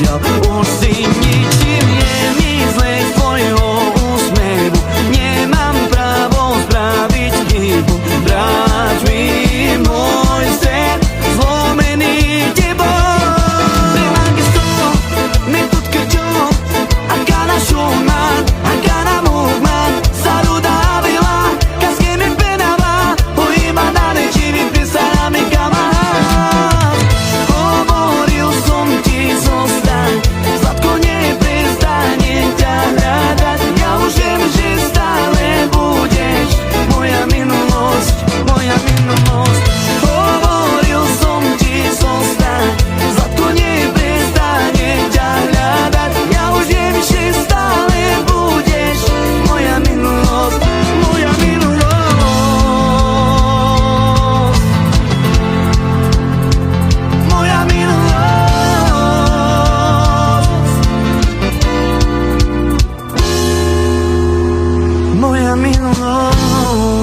žiaľ už si ničím nemyslej z tvojho úsmevu. Nemám právo spraviť chybu, vráť mi môj sen zlomený tebou. Prima che sto me tot che ciò accana shuman accana mugman saludabila kaske mi penava o iba na nečivi pisala mi kama. Hovoril som ti zostaň, sladko neprestane ťa hľadať. Ja už viem, že stále budeš moja minulosť, moja minulosť. Hovoril som ti zostaň, sladko neprestane ťa hľadať. Ja už viem, že stále budeš moja minulosť, moja minulosť. Moja minulosť, moja minulosť.